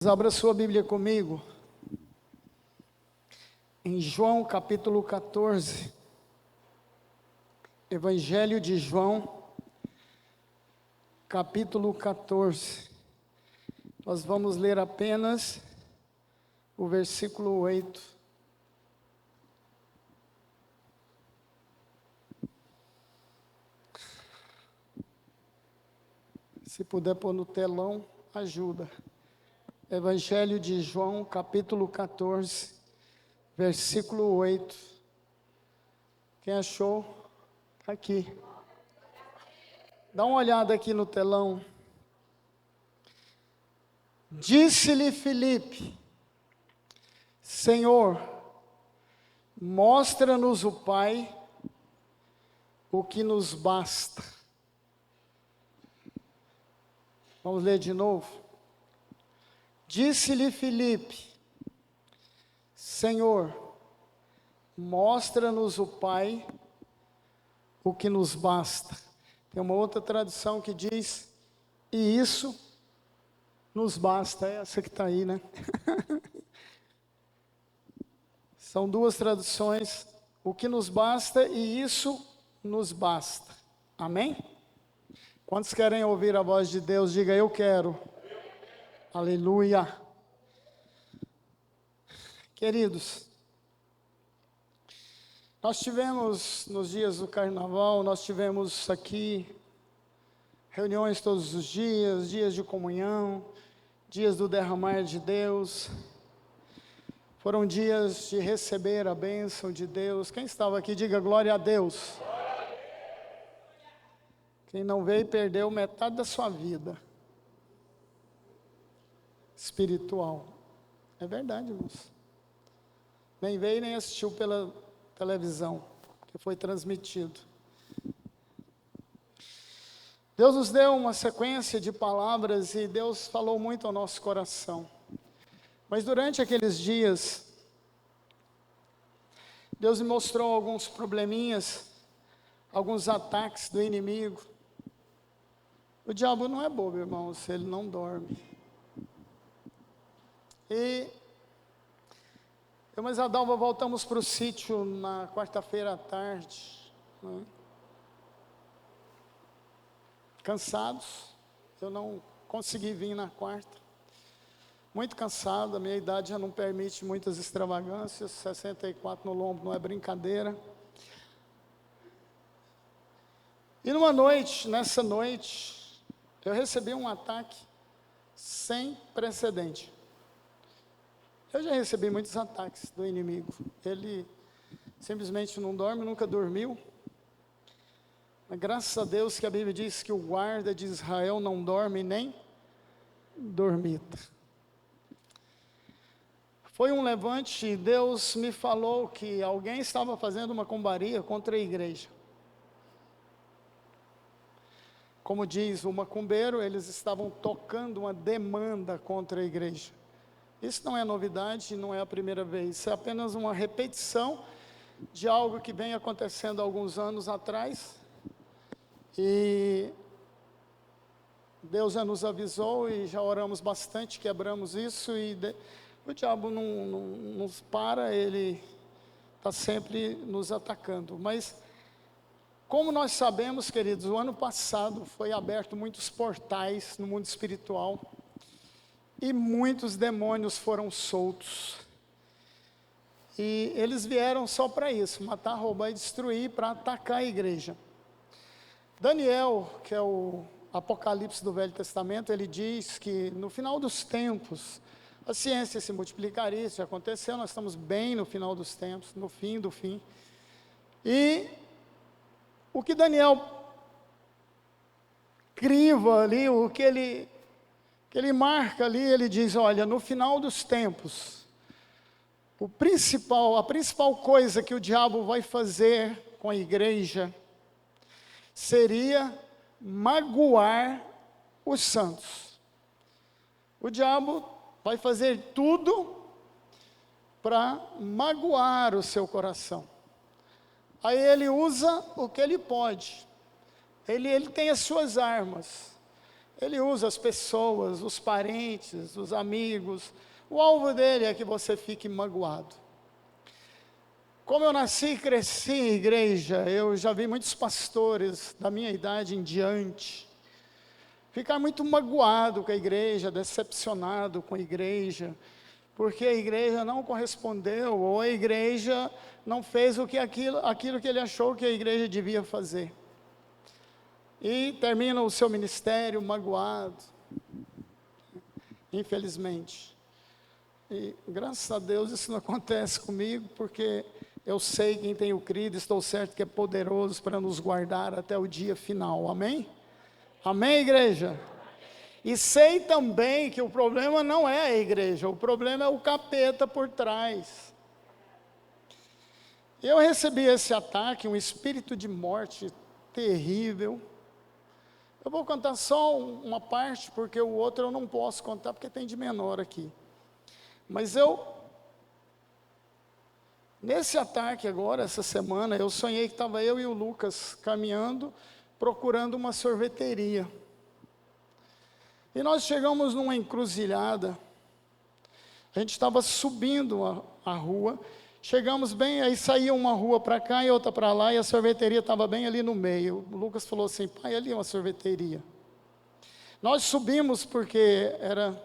Abra sua Bíblia comigo, em João capítulo 14, Evangelho de João, capítulo 14, nós vamos ler apenas o versículo 8. Se puder pôr no telão, ajuda. Evangelho de João, capítulo 14, versículo 8. Quem achou? Está aqui. Dá uma olhada aqui no telão. Disse-lhe Filipe: Senhor, mostra-nos o Pai, o que nos basta. Vamos ler de novo. Disse-lhe Filipe: Senhor, mostra-nos o Pai, o que nos basta. Tem uma outra tradução que diz: e isso nos basta. É essa que está aí, né? São duas traduções: o que nos basta e isso nos basta. Amém? Quantos querem ouvir a voz de Deus? Diga: eu quero. Aleluia. Queridos, nós tivemos nos dias do carnaval, nós tivemos aqui reuniões todos os dias, dias de comunhão, dias do derramar de Deus. Foram dias de receber a bênção de Deus. Quem estava aqui, diga glória a Deus. Quem não veio perdeu metade da sua vida espiritual. É verdade, irmãos. Nem veio nem assistiu pela televisão, que foi transmitido. Deus nos deu uma sequência de palavras e Deus falou muito ao nosso coração. Mas durante aqueles dias, Deus me mostrou alguns probleminhas, alguns ataques do inimigo. O diabo não é bobo, irmãos, ele não dorme. E eu e Adalva voltamos para o sítio na quarta-feira à tarde, né? Cansados, eu não consegui vir na quarta, muito cansado, a minha idade já não permite muitas extravagâncias, 64 no lombo não é brincadeira. E nessa noite, eu recebi um ataque sem precedente. Eu já recebi muitos ataques do inimigo. Ele simplesmente não dorme, nunca dormiu. Mas graças a Deus que a Bíblia diz que o guarda de Israel não dorme nem dormita. Foi um levante e Deus me falou que alguém estava fazendo uma combaria contra a igreja. Como diz o macumbeiro, eles estavam tocando uma demanda contra a igreja. Isso não é novidade, não é a primeira vez, isso é apenas uma repetição de algo que vem acontecendo há alguns anos atrás. E Deus já nos avisou e já oramos bastante, quebramos isso e o diabo não nos para, ele está sempre nos atacando. Mas como nós sabemos, queridos, o ano passado foi aberto muitos portais no mundo espiritual. E muitos demônios foram soltos. E eles vieram só para isso, matar, roubar e destruir, para atacar a igreja. Daniel, que é o Apocalipse do Velho Testamento, ele diz que no final dos tempos, a ciência se multiplicaria, isso já aconteceu, nós estamos bem no final dos tempos, no fim do fim. E o que Daniel criva ali, o que ele marca ali, ele diz, olha, no final dos tempos, a principal coisa que o diabo vai fazer com a igreja, seria magoar os santos. O diabo vai fazer tudo para magoar o seu coração. Aí ele usa o que ele pode, ele tem as suas armas. Ele usa as pessoas, os parentes, os amigos. O alvo dele é que você fique magoado. Como eu nasci e cresci em igreja, eu já vi muitos pastores da minha idade em diante ficar muito magoado com a igreja, decepcionado com a igreja, porque a igreja não correspondeu, ou a igreja não fez aquilo que ele achou que a igreja devia fazer. E termina o seu ministério magoado, infelizmente. E graças a Deus isso não acontece comigo, porque eu sei quem tenho crido, estou certo que é poderoso para nos guardar até o dia final, amém? Amém, igreja? E sei também que o problema não é a igreja, o problema é o capeta por trás. Eu recebi esse ataque, um espírito de morte terrível. Eu vou contar só uma parte, porque o outro eu não posso contar, porque tem de menor aqui. Mas nesse ataque agora, essa semana, eu sonhei que estava eu e o Lucas caminhando, procurando uma sorveteria. E nós chegamos numa encruzilhada, a gente estava subindo a rua, chegamos bem, aí saía uma rua para cá e outra para lá, e a sorveteria estava bem ali no meio. O Lucas falou assim: pai, ali é uma sorveteria. Nós subimos porque era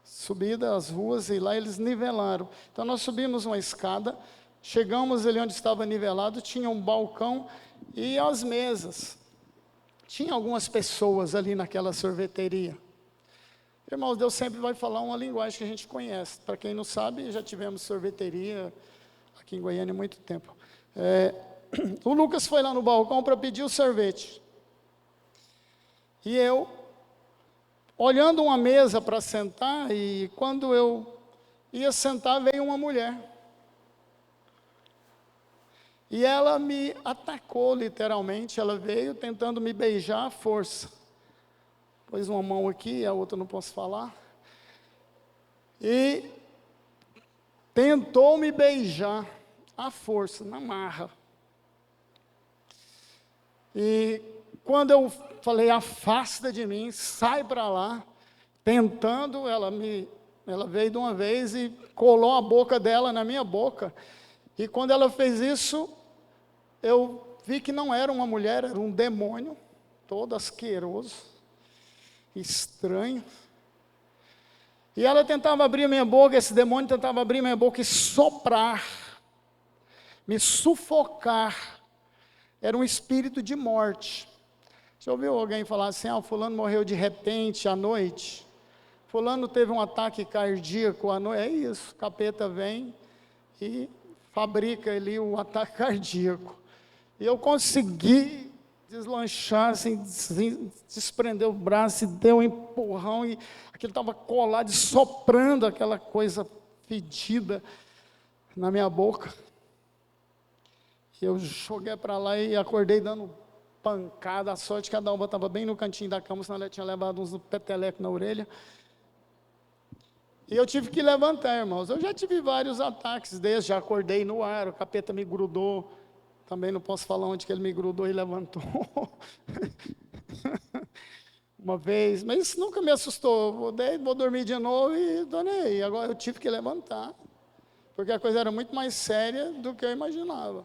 subida as ruas e lá eles nivelaram. Então nós subimos uma escada, chegamos ali onde estava nivelado, tinha um balcão e as mesas. Tinha algumas pessoas ali naquela sorveteria. Irmãos, Deus sempre vai falar uma linguagem que a gente conhece. Para quem não sabe, já tivemos sorveteria aqui em Goiânia há muito tempo. O Lucas foi lá no balcão para pedir o sorvete. E eu, olhando uma mesa para sentar, e quando eu ia sentar, veio uma mulher. E ela me atacou, literalmente. Ela veio tentando me beijar à força. Pôs uma mão aqui, a outra não posso falar. E tentou me beijar à força, na marra. E quando eu falei: afasta de mim, sai para lá, tentando, ela veio de uma vez e colou a boca dela na minha boca. E quando ela fez isso, eu vi que não era uma mulher, era um demônio, todo asqueroso, estranho. E ela tentava abrir minha boca, esse demônio tentava abrir minha boca e soprar, me sufocar. Era um espírito de morte. Já ouviu alguém falar assim: fulano morreu de repente à noite? Fulano teve um ataque cardíaco à noite? É isso, o capeta vem e fabrica ali o ataque cardíaco. E eu consegui deslanchar, assim, desprender o braço e deu um empurrão, e aquilo estava colado e soprando aquela coisa fedida na minha boca. E eu joguei para lá e acordei dando pancada. A sorte que a Dalva estava bem no cantinho da cama, senão ela tinha levado uns peteleco na orelha. E eu tive que levantar, irmãos. Eu já tive vários ataques desses, já acordei no ar, o capeta me grudou. Também não posso falar onde que ele me grudou e levantou. Uma vez, mas isso nunca me assustou. Vou dormir de novo e donei. Agora eu tive que levantar, porque a coisa era muito mais séria do que eu imaginava.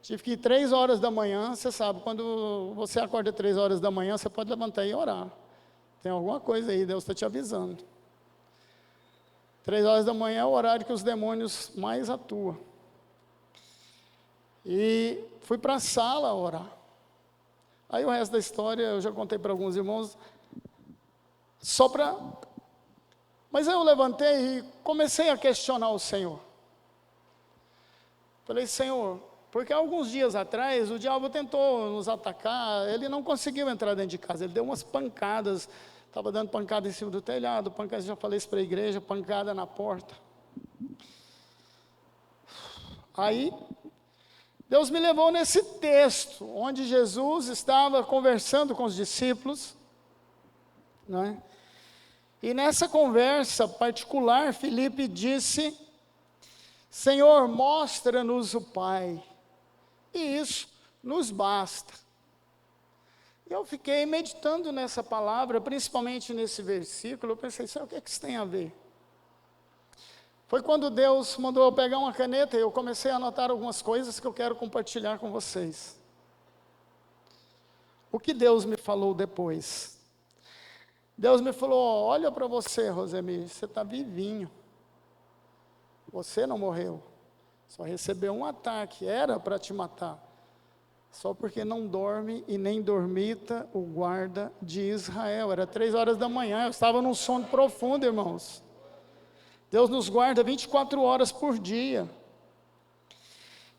Tive que ir 3 horas da manhã. Você sabe, quando você acorda 3 horas da manhã, você pode levantar e orar. Tem alguma coisa aí, Deus está te avisando. 3 horas da manhã é o horário que os demônios mais atuam. E fui para a sala orar. Aí o resto da história eu já contei para alguns irmãos. Mas aí eu levantei e comecei a questionar o Senhor. Falei: Senhor, porque alguns dias atrás o diabo tentou nos atacar, ele não conseguiu entrar dentro de casa, ele deu umas pancadas, estava dando pancada em cima do telhado, pancada, já falei isso para a igreja, pancada na porta. Aí Deus me levou nesse texto, onde Jesus estava conversando com os discípulos, né? E nessa conversa particular, Filipe disse: Senhor, mostra-nos o Pai, e isso nos basta. Eu fiquei meditando nessa palavra, principalmente nesse versículo. Eu pensei, sabe o que isso tem a ver? Foi quando Deus mandou eu pegar uma caneta e eu comecei a anotar algumas coisas que eu quero compartilhar com vocês. O que Deus me falou depois? Deus me falou, olha para você, Rosemir, você está vivinho. Você não morreu. Só recebeu um ataque, era para te matar. Só porque não dorme e nem dormita o guarda de Israel. Era 3 horas da manhã, eu estava num sono profundo, irmãos. Deus nos guarda 24 horas por dia.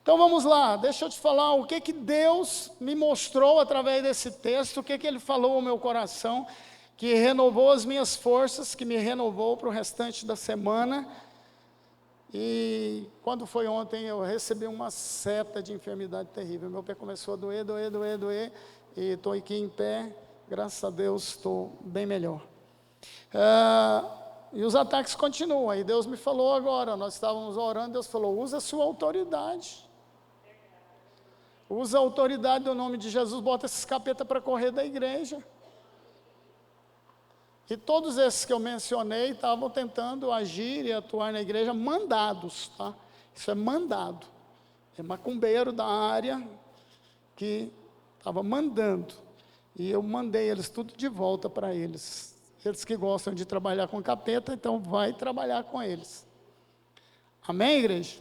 Então vamos lá, deixa eu te falar o que Deus me mostrou através desse texto, o que Ele falou ao meu coração, que renovou as minhas forças, que me renovou para o restante da semana. E quando foi ontem, eu recebi uma seta de enfermidade terrível. Meu pé começou a doer, e estou aqui em pé, graças a Deus estou bem melhor. E os ataques continuam. Aí Deus me falou agora, nós estávamos orando, Deus falou, usa a sua autoridade. Usa a autoridade do nome de Jesus, bota esses capeta para correr da igreja. E todos esses que eu mencionei estavam tentando agir e atuar na igreja mandados, tá? Isso é mandado. É macumbeiro da área que estava mandando. E eu mandei eles tudo de volta para eles. Eles que gostam de trabalhar com capeta, então vai trabalhar com eles. Amém, igreja?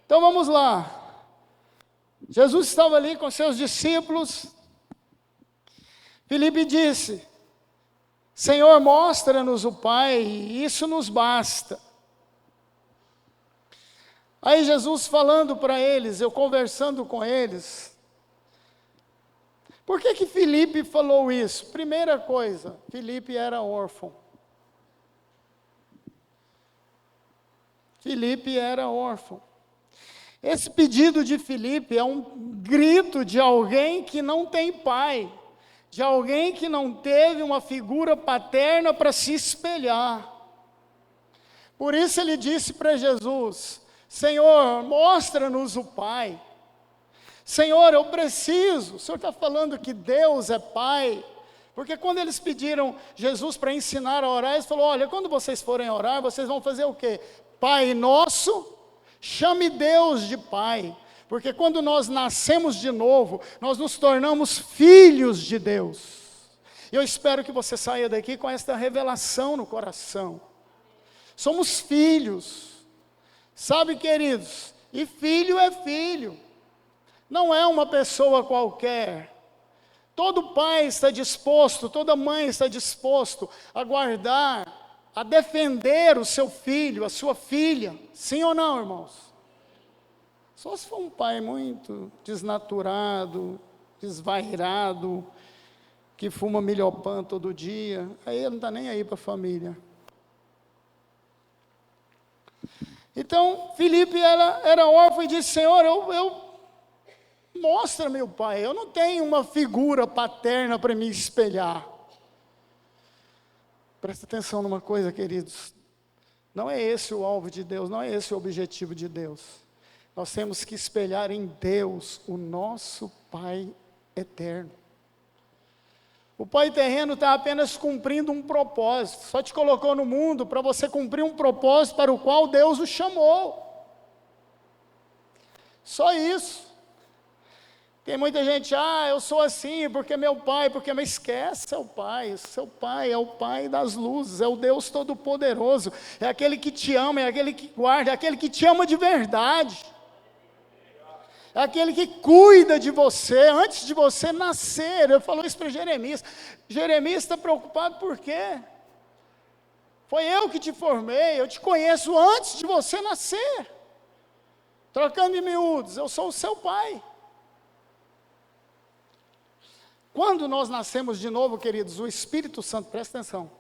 Então vamos lá. Jesus estava ali com seus discípulos. Filipe disse, Senhor, mostra-nos o Pai, e isso nos basta. Aí Jesus falando para eles, eu conversando com eles. Por que Filipe falou isso? Primeira coisa, Filipe era órfão. Filipe era órfão. Esse pedido de Filipe é um grito de alguém que não tem pai. De alguém que não teve uma figura paterna para se espelhar. Por isso ele disse para Jesus, Senhor, mostra-nos o Pai. Senhor, eu preciso. O Senhor está falando que Deus é Pai. Porque quando eles pediram Jesus para ensinar a orar, ele falou, olha, quando vocês forem orar, vocês vão fazer o quê? Pai nosso, chame Deus de Pai. Porque quando nós nascemos de novo, nós nos tornamos filhos de Deus. E eu espero que você saia daqui com esta revelação no coração. Somos filhos. Sabe, queridos? E filho é filho. Não é uma pessoa qualquer. Todo pai está disposto, toda mãe está disposto a guardar, a defender o seu filho, a sua filha. Sim ou não, irmãos? Só se for um pai muito desnaturado, desvairado, que fuma milhopan todo dia, aí ele não está nem aí para a família. Então, Filipe era órfão e disse, Senhor, mostra-me o Pai, eu não tenho uma figura paterna para me espelhar. Presta atenção numa coisa, queridos, não é esse o alvo de Deus, não é esse o objetivo de Deus. Nós temos que espelhar em Deus, o nosso Pai eterno. O Pai terreno está apenas cumprindo um propósito, só te colocou no mundo para você cumprir um propósito para o qual Deus o chamou. Só isso. Tem muita gente, eu sou assim, porque meu pai, mas esquece seu pai é o Pai das luzes, é o Deus Todo-Poderoso, é aquele que te ama, é aquele que guarda, é aquele que te ama de verdade. É aquele que cuida de você antes de você nascer. Eu falo isso para Jeremias. Jeremias está preocupado por quê? Foi eu que te formei, eu te conheço antes de você nascer. Trocando em miúdos, eu sou o seu pai. Quando nós nascemos de novo, queridos, o Espírito Santo, presta atenção.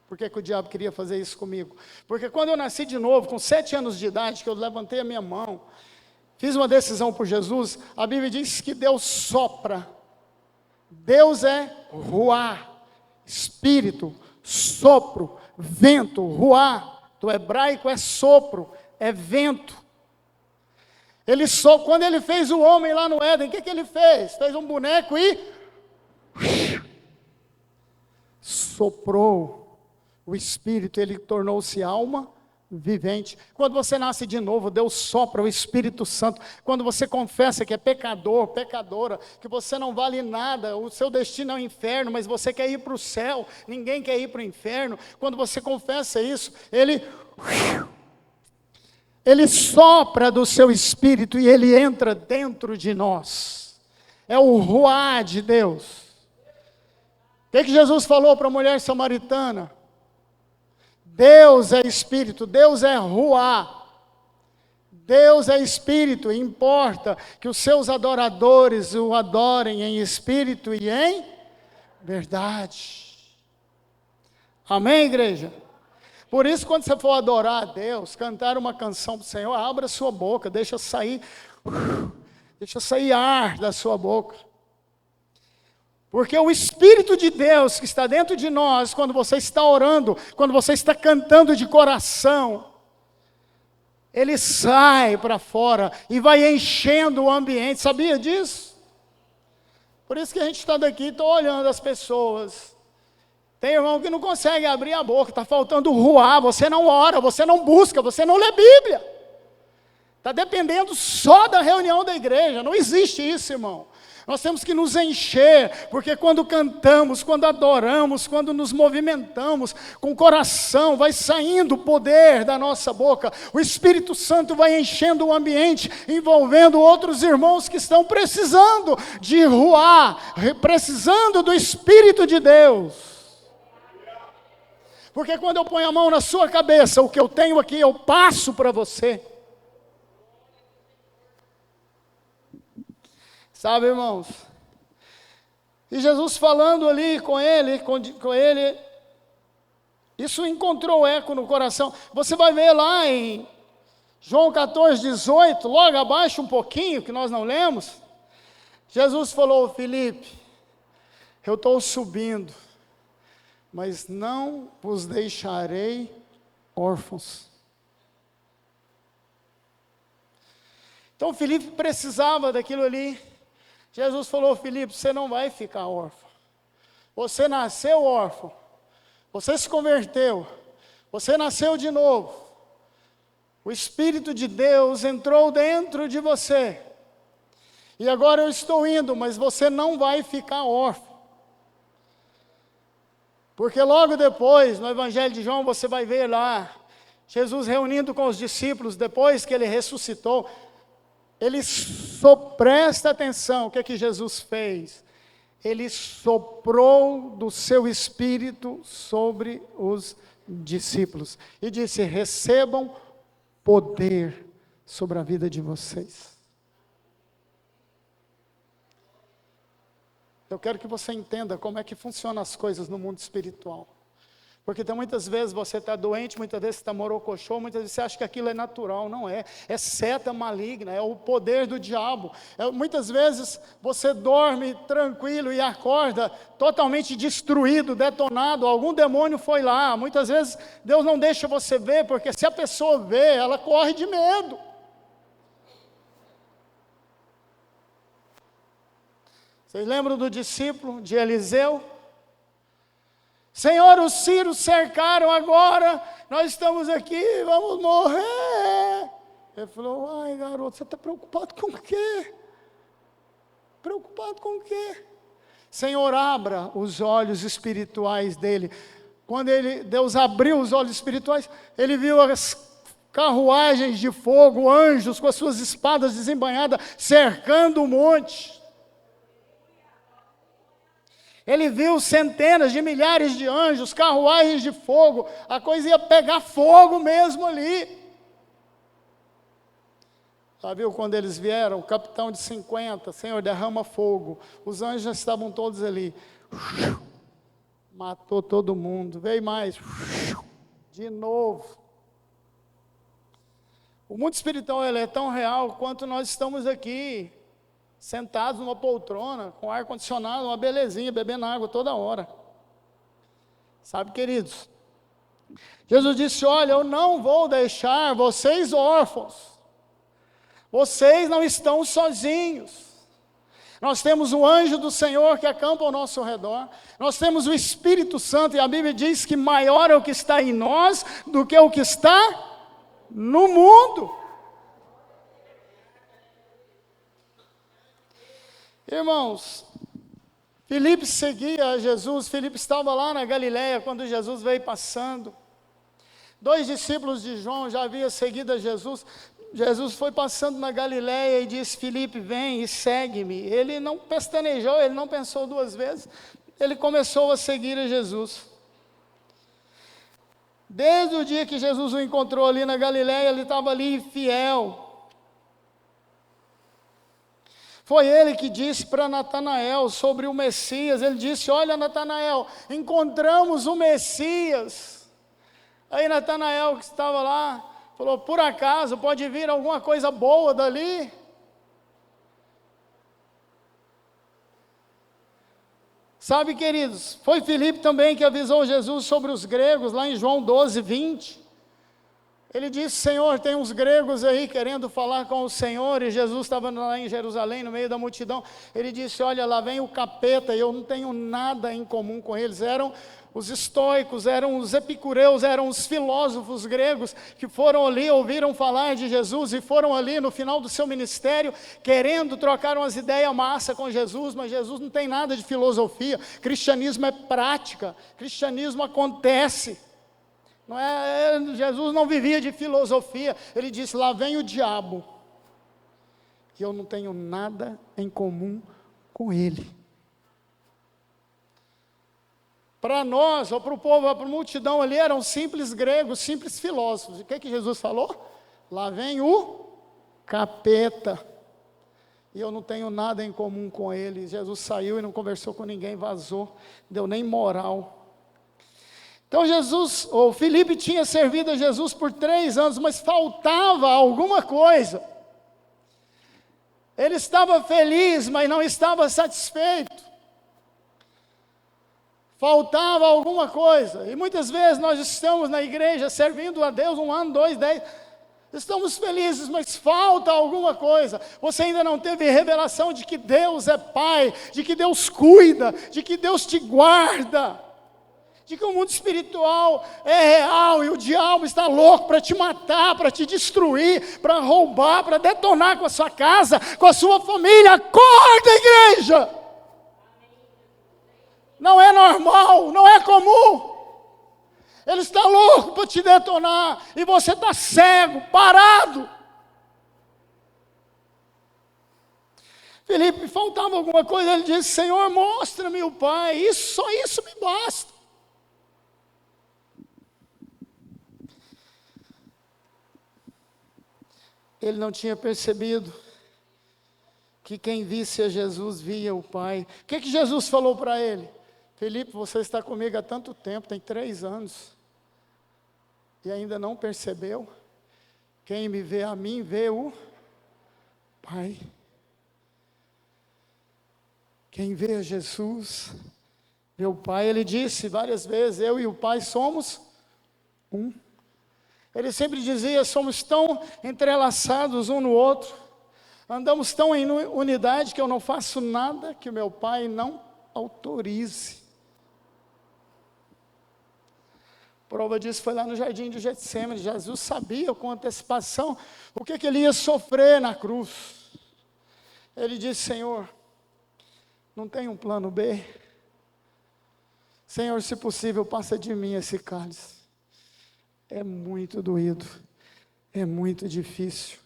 Por que o diabo queria fazer isso comigo? Porque quando eu nasci de novo, com 7 anos de idade, que eu levantei a minha mão, fiz uma decisão por Jesus, a Bíblia diz que Deus sopra. Deus é ruá, espírito, sopro, vento, ruá, do hebraico é sopro, é vento. Quando ele fez o homem lá no Éden, o que ele fez? Fez um boneco e soprou o Espírito, ele tornou-se alma vivente. Quando você nasce de novo, Deus sopra o Espírito Santo. Quando você confessa que é pecador, pecadora, que você não vale nada, o seu destino é o inferno, mas você quer ir para o céu, ninguém quer ir para o inferno. Quando você confessa isso, Ele sopra do seu Espírito e Ele entra dentro de nós. É o ruá de Deus. O que Jesus falou para a mulher samaritana? Deus é Espírito, Deus é ruá. Deus é Espírito, e importa que os seus adoradores o adorem em Espírito e em verdade. Amém, igreja? Por isso, quando você for adorar a Deus, cantar uma canção para o Senhor, abra sua boca, deixa sair ar da sua boca. Porque o Espírito de Deus que está dentro de nós, quando você está orando, quando você está cantando de coração, ele sai para fora e vai enchendo o ambiente. Sabia disso? Por isso que a gente está daqui, está olhando as pessoas. Tem irmão que não consegue abrir a boca, está faltando ruar, você não ora, você não busca, você não lê Bíblia. Está dependendo só da reunião da igreja, não existe isso, irmão. Nós temos que nos encher, porque quando cantamos, quando adoramos, quando nos movimentamos com o coração, vai saindo o poder da nossa boca. O Espírito Santo vai enchendo o ambiente, envolvendo outros irmãos que estão precisando de ruá, precisando do Espírito de Deus. Porque quando eu ponho a mão na sua cabeça, o que eu tenho aqui eu passo para você. Sabe, irmãos? E Jesus falando ali com ele, isso encontrou eco no coração. Você vai ver lá em João 14, 18, logo abaixo um pouquinho, que nós não lemos. Jesus falou: Filipe, eu estou subindo, mas não vos deixarei órfãos. Então Filipe precisava daquilo ali. Jesus falou: Filipe, você não vai ficar órfão. Você nasceu órfão. Você se converteu. Você nasceu de novo. O Espírito de Deus entrou dentro de você. E agora eu estou indo, mas você não vai ficar órfão. Porque logo depois, no Evangelho de João, você vai ver lá, Jesus reunindo com os discípulos, depois que ele ressuscitou, ele presta atenção, o que é que Jesus fez? Ele soprou do seu Espírito sobre os discípulos e disse: recebam poder sobre a vida de vocês. Eu quero que você entenda como é que funcionam as coisas no mundo espiritual. Porque tem muitas vezes você está doente, muitas vezes você está morocochô, muitas vezes você acha que aquilo é natural, não é. É seta maligna, é o poder do diabo. Muitas vezes você dorme tranquilo e acorda totalmente destruído, detonado, algum demônio foi lá. Muitas vezes Deus não deixa você ver, porque se a pessoa vê, ela corre de medo. Vocês lembram do discípulo de Eliseu? Senhor, os sírios cercaram agora, nós estamos aqui, vamos morrer. Ele falou: ai garoto, você está preocupado com o quê? Preocupado com o quê? Senhor, abra os olhos espirituais dele. Quando Deus abriu os olhos espirituais, ele viu as carruagens de fogo, anjos com as suas espadas desembainhadas, cercando o monte. Ele viu centenas de milhares de anjos, carruagens de fogo, a coisa ia pegar fogo mesmo ali. Já viu quando eles vieram, o capitão de 50, Senhor, derrama fogo, os anjos já estavam todos ali, matou todo mundo, veio mais, de novo. O mundo espiritual ele é tão real quanto nós estamos aqui, sentados numa poltrona, com ar-condicionado, uma belezinha, bebendo água toda hora. Sabe, queridos? Jesus disse: olha, eu não vou deixar vocês órfãos. Vocês não estão sozinhos. Nós temos o anjo do Senhor que acampa ao nosso redor. Nós temos o Espírito Santo, e a Bíblia diz que maior é o que está em nós do que o que está no mundo. Irmãos, Filipe seguia a Jesus. Filipe estava lá na Galileia quando Jesus veio passando. 2 discípulos de João já haviam seguido a Jesus. Jesus foi passando na Galileia e disse: Filipe, vem e segue-me. Ele não pestanejou, ele não pensou 2 vezes. Ele começou a seguir a Jesus. Desde o dia que Jesus o encontrou ali na Galileia, ele estava ali fiel. Foi ele que disse para Natanael sobre o Messias. Ele disse: olha, Natanael, encontramos o Messias. Aí Natanael, que estava lá, falou: por acaso pode vir alguma coisa boa dali? Sabe, queridos, foi Filipe também que avisou Jesus sobre os gregos, lá em João 12, 20. Ele disse: Senhor, tem uns gregos aí querendo falar com o Senhor. E Jesus estava lá em Jerusalém, no meio da multidão. Ele disse: olha, lá vem o capeta, e eu não tenho nada em comum com eles. Eram os estoicos, eram os epicureus, eram os filósofos gregos que foram ali, ouviram falar de Jesus e foram ali no final do seu ministério, querendo trocar umas ideias massa com Jesus, mas Jesus não tem nada de filosofia. Cristianismo é prática, cristianismo acontece. Não é, Jesus não vivia de filosofia. Ele disse: lá vem o diabo, e eu não tenho nada em comum com ele. Para nós, ou para o povo, para a multidão ali, eram simples gregos, simples filósofos. O que Jesus falou? Lá vem o capeta, e eu não tenho nada em comum com ele. Jesus saiu e não conversou com ninguém, vazou, deu nem moral. Então Filipe tinha servido a Jesus por 3 anos, mas faltava alguma coisa. Ele estava feliz, mas não estava satisfeito. Faltava alguma coisa. E muitas vezes nós estamos na igreja servindo a Deus 1 ano, 2, 10. Estamos felizes, mas falta alguma coisa. Você ainda não teve revelação de que Deus é Pai, de que Deus cuida, de que Deus te guarda, de que o mundo espiritual é real e o diabo está louco para te matar, para te destruir, para roubar, para detonar com a sua casa, com a sua família. Acorda, igreja! Não é normal, não é comum. Ele está louco para te detonar e você está cego, parado. Filipe, faltava alguma coisa. Ele disse: Senhor, mostra-me o Pai, só isso me basta. Ele não tinha percebido que quem visse a Jesus via o Pai. O que Jesus falou para ele? Filipe, você está comigo há tanto tempo, tem 3 anos, e ainda não percebeu? Quem me vê a mim, vê o Pai. Quem vê a Jesus, vê o Pai. Ele disse várias vezes: eu e o Pai somos um. Ele sempre dizia: somos tão entrelaçados um no outro, andamos tão em unidade que eu não faço nada que o meu Pai não autorize. Prova disso foi lá no jardim de Getsêmani. Jesus sabia com antecipação o que ele ia sofrer na cruz. Ele disse: Senhor, não tem um plano B? Senhor, se possível, passa de mim esse cálice. É muito doído, é muito difícil.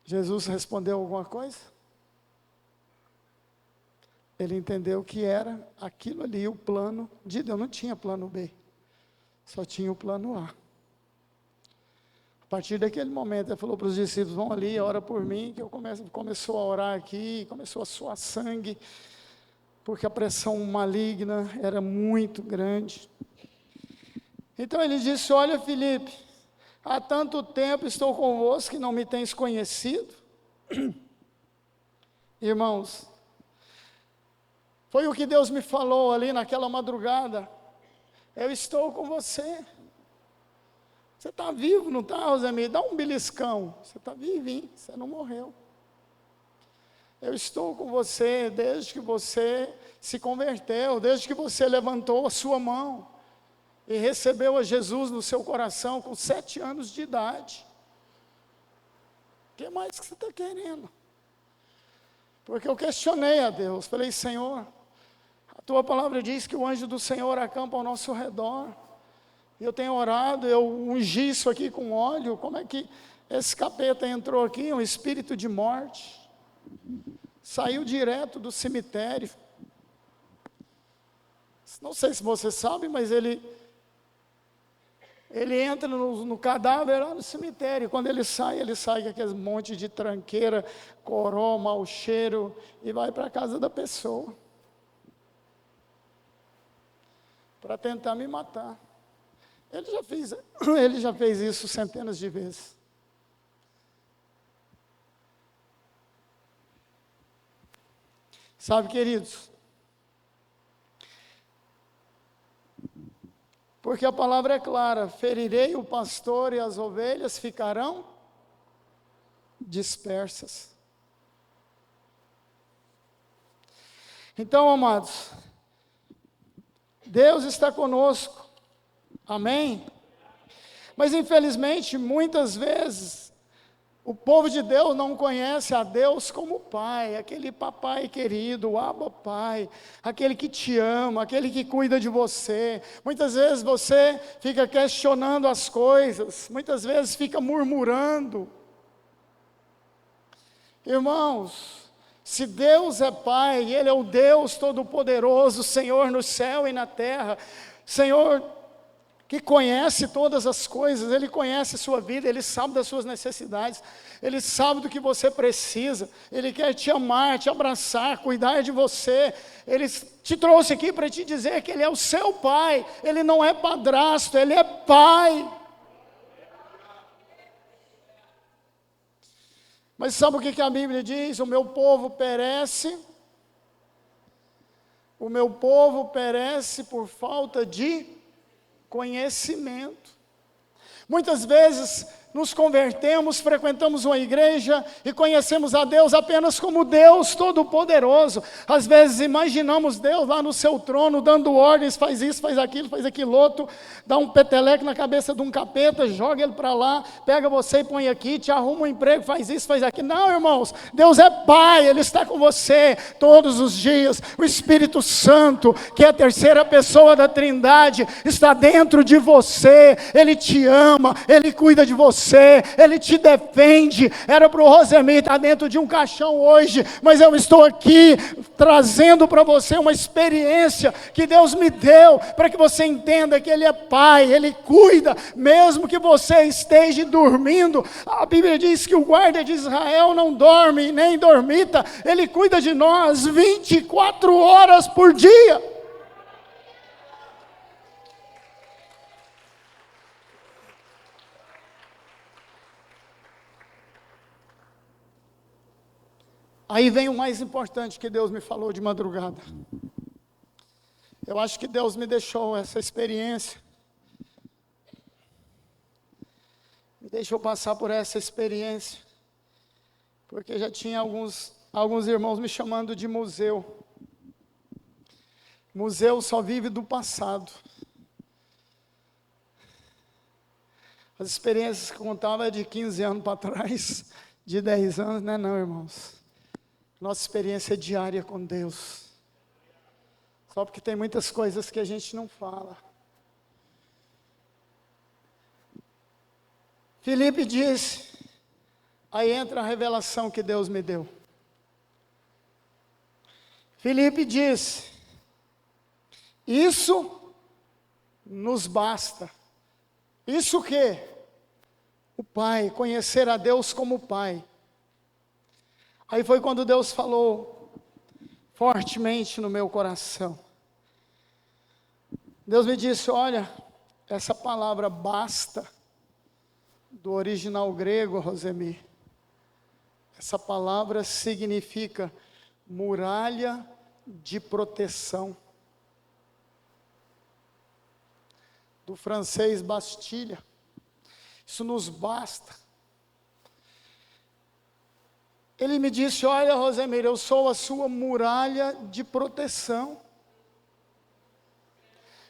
Jesus respondeu alguma coisa? Ele entendeu que era aquilo ali, o plano de Deus. Não tinha plano B, só tinha o plano A. A partir daquele momento, ele falou para os discípulos: vão ali, ora por mim, que começou a orar aqui, começou a suar sangue, porque a pressão maligna era muito grande. Então ele disse: olha, Filipe, há tanto tempo estou convosco que não me tens conhecido. Irmãos, foi o que Deus me falou ali naquela madrugada. Eu estou com você. Você está vivo, não está, Rosemir? Dá um beliscão. Você está vivinho, você não morreu. Eu estou com você desde que você se converteu, desde que você levantou a sua mão e recebeu a Jesus no seu coração com 7 anos de idade. O que mais que você está querendo? Porque eu questionei a Deus, falei, Senhor, a tua palavra diz que o anjo do Senhor acampa ao nosso redor. E eu tenho orado, eu ungi isso aqui com óleo, como é que esse capeta entrou aqui, um espírito de morte? Saiu direto do cemitério. Não sei se você sabe, mas ele entra no cadáver lá no cemitério. Quando ele sai com aquele monte de tranqueira, coró, mau cheiro, e vai para a casa da pessoa. Para tentar me matar. Ele já fez isso centenas de vezes. Sabe, queridos? Porque a palavra é clara: ferirei o pastor e as ovelhas ficarão dispersas. Então, amados, Deus está conosco, amém? Mas infelizmente, muitas vezes, o povo de Deus não conhece a Deus como Pai, aquele papai querido, o Abba Pai, aquele que te ama, aquele que cuida de você. Muitas vezes você fica questionando as coisas, muitas vezes fica murmurando. Irmãos, se Deus é Pai, Ele é o Deus Todo-Poderoso, Senhor no céu e na terra, Senhor que conhece todas as coisas, Ele conhece a sua vida, Ele sabe das suas necessidades, Ele sabe do que você precisa, Ele quer te amar, te abraçar, cuidar de você. Ele te trouxe aqui para te dizer que Ele é o seu Pai, Ele não é padrasto, Ele é Pai. Mas sabe o que a Bíblia diz? O meu povo perece por falta de conhecimento. Muitas vezes nos convertemos, frequentamos uma igreja e conhecemos a Deus apenas como Deus Todo-Poderoso. Às vezes imaginamos Deus lá no seu trono, dando ordens, faz isso, faz aquilo outro, dá um peteleco na cabeça de um capeta, joga ele para lá, pega você e põe aqui, te arruma um emprego, faz isso, faz aquilo. Não, irmãos, Deus é Pai, Ele está com você todos os dias. O Espírito Santo, que é a terceira pessoa da Trindade, está dentro de você, Ele te ama, Ele cuida de você, Ele te defende. Era para o Rosemir estar dentro de um caixão hoje, mas eu estou aqui trazendo para você uma experiência que Deus me deu, para que você entenda que Ele é Pai, Ele cuida, mesmo que você esteja dormindo. A Bíblia diz que o guarda de Israel não dorme, nem dormita, Ele cuida de nós 24 horas por dia. Aí vem o mais importante que Deus me falou de madrugada. Eu acho que Deus me deixou essa experiência, me deixou passar por essa experiência, porque já tinha alguns irmãos me chamando de museu. Museu só vive do passado. As experiências que eu contava é de 15 anos para trás, de 10 anos, não, irmãos. Nossa experiência é diária com Deus. Só porque tem muitas coisas que a gente não fala. Filipe disse, aí entra a revelação que Deus me deu. Filipe disse, isso nos basta. Isso o quê? O Pai, conhecer a Deus como Pai. Aí foi quando Deus falou fortemente no meu coração. Deus me disse, olha, essa palavra basta, do original grego, Rosemir, essa palavra significa muralha de proteção. Do francês Bastilha. Isso nos basta. Ele me disse: olha, Rosemary, eu sou a sua muralha de proteção.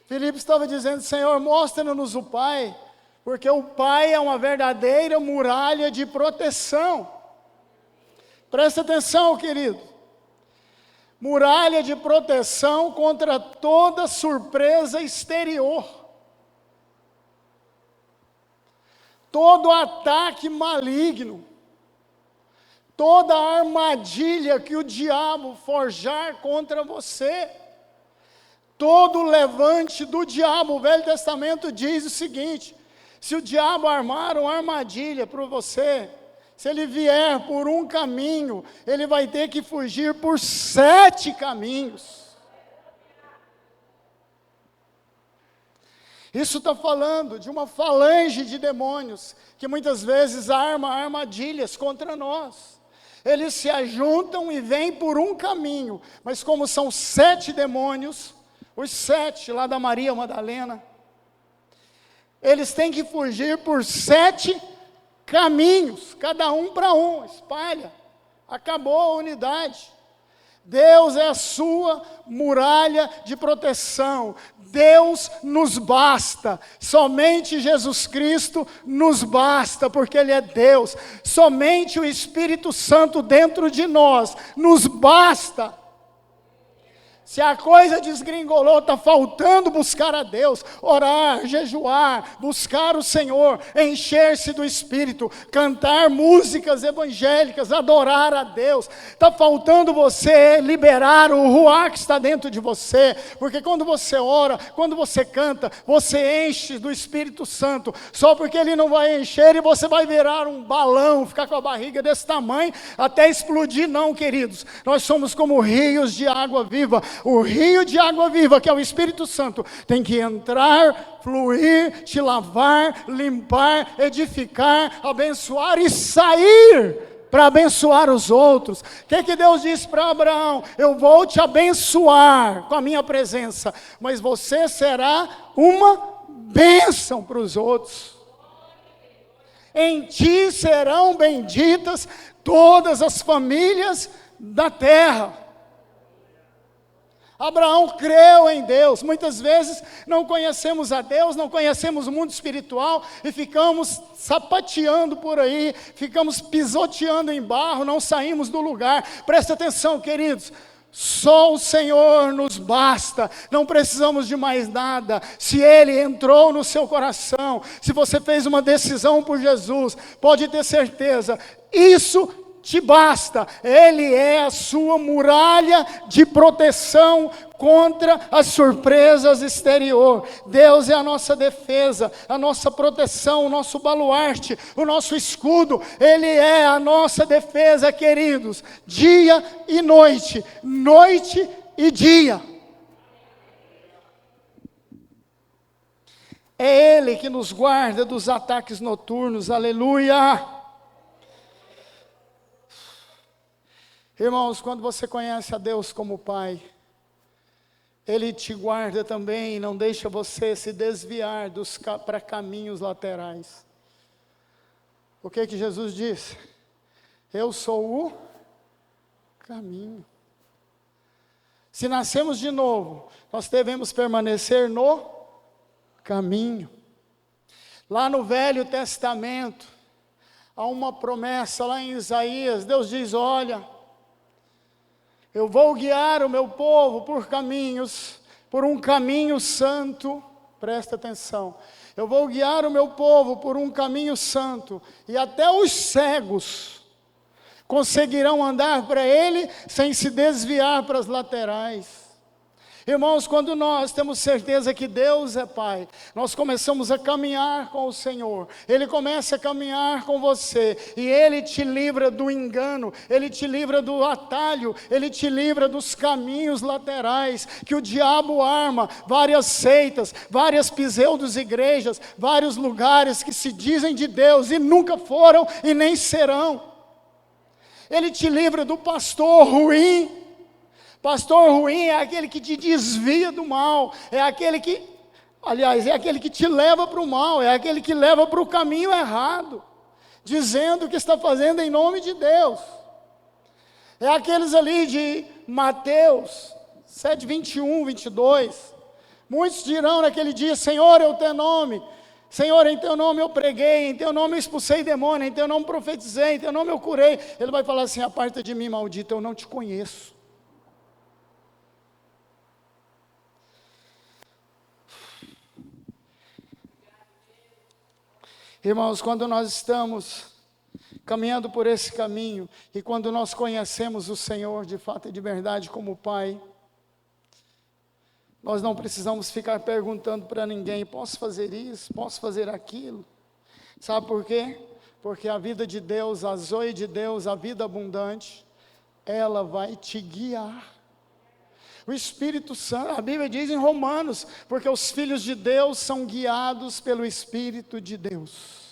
Filipe estava dizendo: Senhor, mostra-nos o Pai, porque o Pai é uma verdadeira muralha de proteção. Presta atenção, querido. Muralha de proteção contra toda surpresa exterior. Todo ataque maligno. Toda armadilha que o diabo forjar contra você. Todo levante do diabo. O Velho Testamento diz o seguinte: se o diabo armar uma armadilha para você, se ele vier por um caminho, ele vai ter que fugir por 7 caminhos. Isso está falando de uma falange de demônios, que muitas vezes arma armadilhas contra nós. Eles se ajuntam e vêm por um caminho, mas como são 7 demônios, os 7 lá da Maria Madalena, eles têm que fugir por 7 caminhos, cada um para um, espalha, acabou a unidade. Deus é a sua muralha de proteção. Deus nos basta. Somente Jesus Cristo nos basta, porque Ele é Deus. Somente o Espírito Santo dentro de nós nos basta. Se a coisa desgringolou, está faltando buscar a Deus, orar, jejuar, buscar o Senhor, encher-se do Espírito, cantar músicas evangélicas, adorar a Deus. Está faltando você liberar o ruá que está dentro de você, porque quando você ora, quando você canta, você enche do Espírito Santo, só porque Ele não vai encher e você vai virar um balão, ficar com a barriga desse tamanho, até explodir. Não, queridos, nós somos como rios de água viva. O rio de água viva, que é o Espírito Santo, tem que entrar, fluir, te lavar, limpar, edificar, abençoar e sair para abençoar os outros. O que Deus disse para Abraão? Eu vou te abençoar com a minha presença, mas você será uma bênção para os outros. Em ti serão benditas todas as famílias da terra. Abraão creu em Deus. Muitas vezes não conhecemos a Deus, não conhecemos o mundo espiritual e ficamos sapateando por aí, ficamos pisoteando em barro, não saímos do lugar. Presta atenção, queridos. Só o Senhor nos basta, não precisamos de mais nada. Se Ele entrou no seu coração, se você fez uma decisão por Jesus, pode ter certeza, isso te basta. Ele é a sua muralha de proteção contra as surpresas exterior. Deus é a nossa defesa, a nossa proteção, o nosso baluarte, o nosso escudo. Ele é a nossa defesa, queridos, dia e noite, noite e dia. É Ele que nos guarda dos ataques noturnos. Aleluia! Irmãos, quando você conhece a Deus como Pai, Ele te guarda também e não deixa você se desviar para caminhos laterais. O que Jesus disse? Eu sou o caminho. Se nascemos de novo, nós devemos permanecer no caminho. Lá no Velho Testamento, há uma promessa lá em Isaías. Deus diz: olha, eu vou guiar o meu povo por caminhos, por um caminho santo. Presta atenção. Eu vou guiar o meu povo por um caminho santo, e até os cegos conseguirão andar para ele sem se desviar para as laterais. Irmãos, quando nós temos certeza que Deus é Pai, nós começamos a caminhar com o Senhor. Ele começa a caminhar com você, e Ele te livra do engano, Ele te livra do atalho, Ele te livra dos caminhos laterais, que o diabo arma, várias seitas, várias pseudo-igrejas, vários lugares que se dizem de Deus, e nunca foram e nem serão. Ele te livra do pastor ruim. Pastor ruim é aquele que te desvia do mal, é aquele que, aliás, é aquele que te leva para o mal, é aquele que leva para o caminho errado, dizendo o que está fazendo em nome de Deus. É aqueles ali de Mateus 7, 21, 22. Muitos dirão naquele dia: Senhor, é o teu nome. Senhor, em teu nome eu preguei, em teu nome eu expulsei demônio, em teu nome profetizei, em teu nome eu curei. Ele vai falar assim: aparta de mim, maldito, eu não te conheço. Irmãos, quando nós estamos caminhando por esse caminho, e quando nós conhecemos o Senhor de fato e de verdade como Pai, nós não precisamos ficar perguntando para ninguém: posso fazer isso, posso fazer aquilo? Sabe por quê? Porque a vida de Deus, a zoe de Deus, a vida abundante, ela vai te guiar. O Espírito Santo, a Bíblia diz em Romanos, porque os filhos de Deus são guiados pelo Espírito de Deus.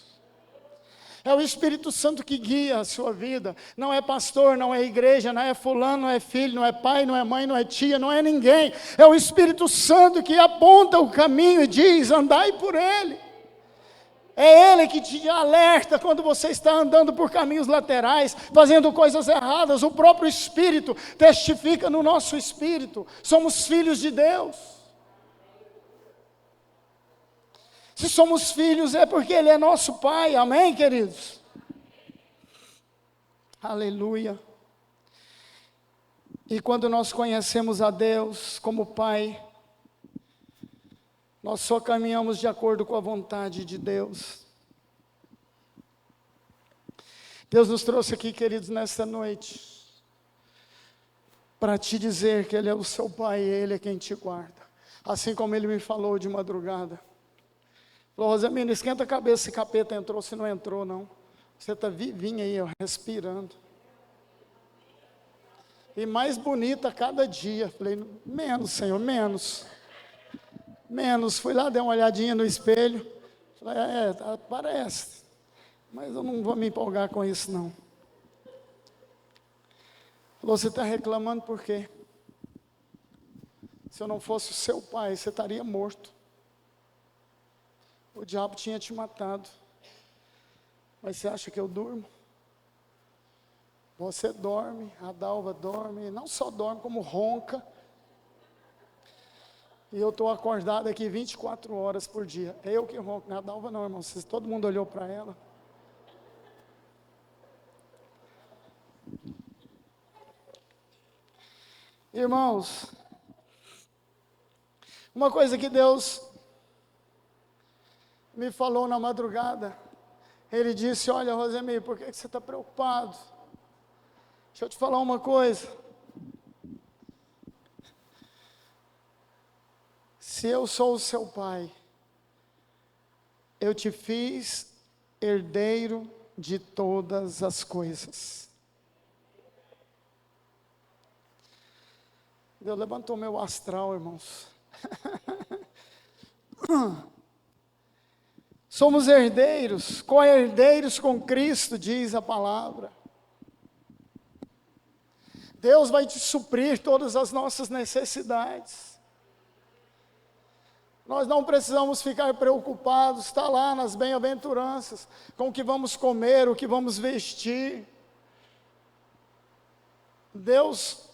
É o Espírito Santo que guia a sua vida. Não é pastor, não é igreja, não é fulano, não é filho, não é pai, não é mãe, não é tia, não é ninguém. É o Espírito Santo que aponta o caminho e diz: andai por ele. É ele que te alerta quando você está andando por caminhos laterais, fazendo coisas erradas. O próprio Espírito testifica no nosso espírito: somos filhos de Deus. Se somos filhos é porque Ele é nosso Pai, amém, queridos? Aleluia. E quando nós conhecemos a Deus como Pai, nós só caminhamos de acordo com a vontade de Deus. Deus nos trouxe aqui, queridos, nesta noite, para te dizer que Ele é o seu Pai e Ele é quem te guarda. Assim como Ele me falou de madrugada. Falou: Rosemina, esquenta a cabeça se capeta entrou, se não entrou não. Você está vivinha aí, ó, respirando. E mais bonita a cada dia. Falei: menos, Senhor, menos. Menos. Fui lá, dei uma olhadinha no espelho. Falei: parece. Mas eu não vou me empolgar com isso não. Falou: você está reclamando por quê? Se eu não fosse o seu pai, você estaria morto. O diabo tinha te matado. Mas você acha que eu durmo? Você dorme, a Dalva dorme, não só dorme, como ronca. E eu estou acordado aqui 24 horas por dia. É eu que ronco, a Dalva não, irmão. Todo mundo olhou para ela. Irmãos, uma coisa que Deus me falou na madrugada, Ele disse: olha, Rosemir, por que você está preocupado? Deixa eu te falar uma coisa. Se eu sou o seu pai, eu te fiz herdeiro de todas as coisas. Deus levantou meu astral, irmãos. Somos herdeiros, co-herdeiros com Cristo, diz a palavra. Deus vai te suprir todas as nossas necessidades. Nós não precisamos ficar preocupados, está lá nas bem-aventuranças, com o que vamos comer, o que vamos vestir. Deus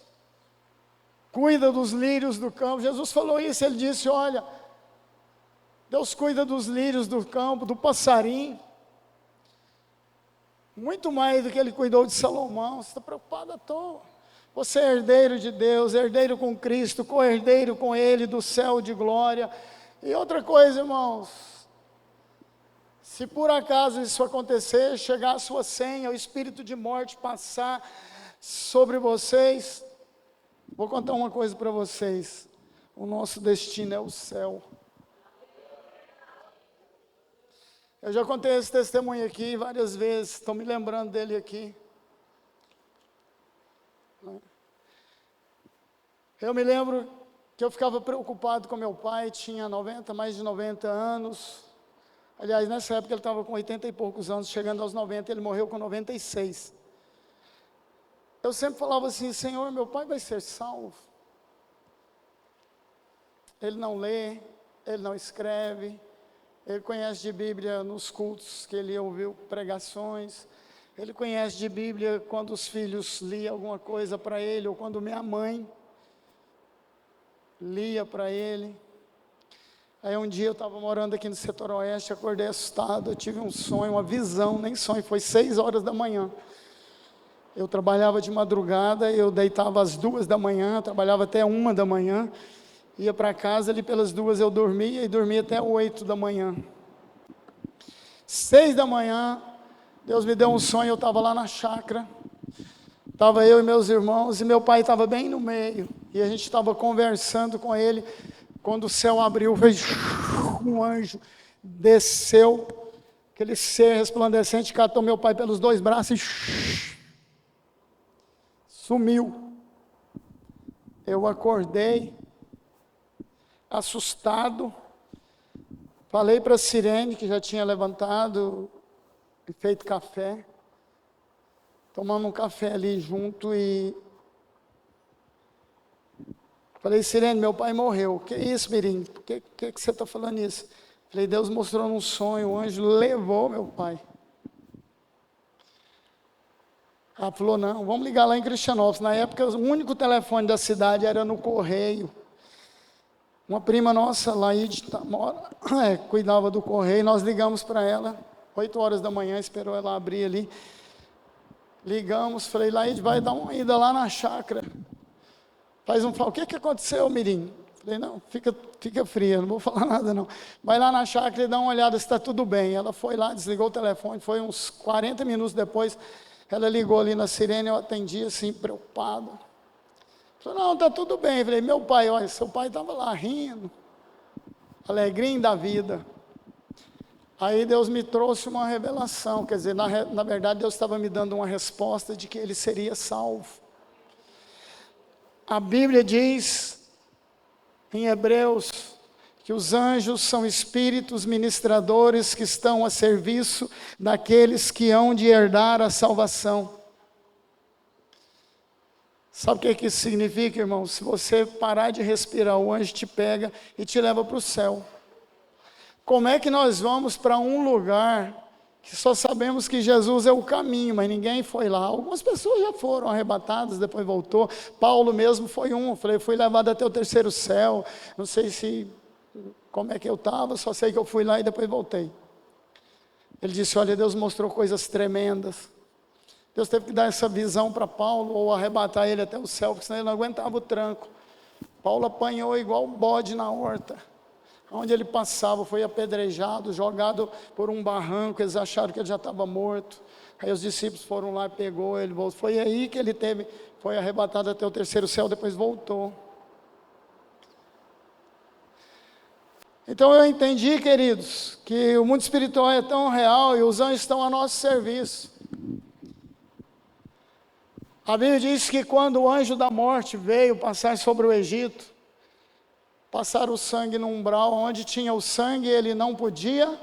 cuida dos lírios do campo. Jesus falou isso, Ele disse: olha, Deus cuida dos lírios do campo, do passarinho. Muito mais do que Ele cuidou de Salomão. Você está preocupado à toa. Você é herdeiro de Deus, herdeiro com Cristo, co-herdeiro com Ele do céu de glória. E outra coisa, irmãos, se por acaso isso acontecer, chegar a sua senha, o espírito de morte passar sobre vocês, vou contar uma coisa para vocês: o nosso destino é o céu. Eu já contei esse testemunho aqui várias vezes, estão me lembrando dele aqui. Eu me lembro que eu ficava preocupado com meu pai, tinha mais de 90 anos. Aliás, nessa época ele estava com 80 e poucos anos, chegando aos 90, ele morreu com 96. Eu sempre falava assim: Senhor, meu pai vai ser salvo. Ele não lê, ele não escreve, ele conhece de Bíblia nos cultos que ele ouviu pregações, Ele conhece de Bíblia quando os filhos liam alguma coisa para ele, ou quando minha mãe lia para ele. Aí um dia eu estava morando aqui no setor oeste, acordei assustado, eu tive um sonho, uma visão, nem sonho, foi 6 horas da manhã. Eu trabalhava de madrugada, eu deitava às 2 da manhã, trabalhava até 1 da manhã, ia para casa, ali pelas 2 eu dormia, e dormia até 8 da manhã. 6 da manhã, Deus me deu um sonho, eu estava lá na chácara, estava eu e meus irmãos, e meu pai estava bem no meio, e a gente estava conversando com ele, quando o céu abriu, fez um anjo, desceu, aquele ser resplandecente, catou meu pai pelos 2 braços e sumiu. Eu acordei, assustado, falei para a Sirene, que já tinha levantado e feito café, tomamos um café ali junto e falei, Sirene, meu pai morreu. Que isso, Mirim? Por que você está falando isso? Falei, Deus mostrou num sonho, o anjo levou meu pai. Ela falou, não, vamos ligar lá em Cristianópolis. Na época, o único telefone da cidade era no correio. Uma prima nossa, Laide, cuidava do correio, nós ligamos para ela, 8 horas da manhã, esperou ela abrir ali. Ligamos, falei, Laide, vai dar uma ida lá na chácara. Faz um fala, o que aconteceu, Mirim? Falei, não, fica fria, não vou falar nada não. Vai lá na chácara e dá uma olhada se está tudo bem. Ela foi lá, desligou o telefone, foi uns 40 minutos depois, ela ligou ali na Sirene, eu atendi assim, preocupado. Falei, não, está tudo bem. Falei, meu pai, olha, seu pai estava lá rindo, alegrinho da vida. Aí Deus me trouxe uma revelação, quer dizer, na verdade Deus estava me dando uma resposta de que ele seria salvo. A Bíblia diz, em Hebreus, que os anjos são espíritos ministradores que estão a serviço daqueles que hão de herdar a salvação. Sabe o que isso significa, irmão? Se você parar de respirar, o anjo te pega e te leva para o céu. Como é que nós vamos para um lugar que só sabemos que Jesus é o caminho, mas ninguém foi lá? Algumas pessoas já foram arrebatadas, depois voltou. Paulo mesmo foi um, fui levado até o 3º céu, não sei como é que eu estava, só sei que eu fui lá e depois voltei. Ele disse, olha, Deus mostrou coisas tremendas. Deus teve que dar essa visão para Paulo, ou arrebatar ele até o céu, porque senão ele não aguentava o tranco. Paulo apanhou igual um bode na horta. Onde ele passava, foi apedrejado, jogado por um barranco, eles acharam que ele já estava morto. Aí os discípulos foram lá, pegou ele, voltou. Foi aí que ele foi arrebatado até o 3º céu, depois voltou. Então eu entendi, queridos, que o mundo espiritual é tão real e os anjos estão a nosso serviço. A Bíblia diz que quando o anjo da morte veio passar sobre o Egito, passar o sangue no umbral, onde tinha o sangue ele não podia,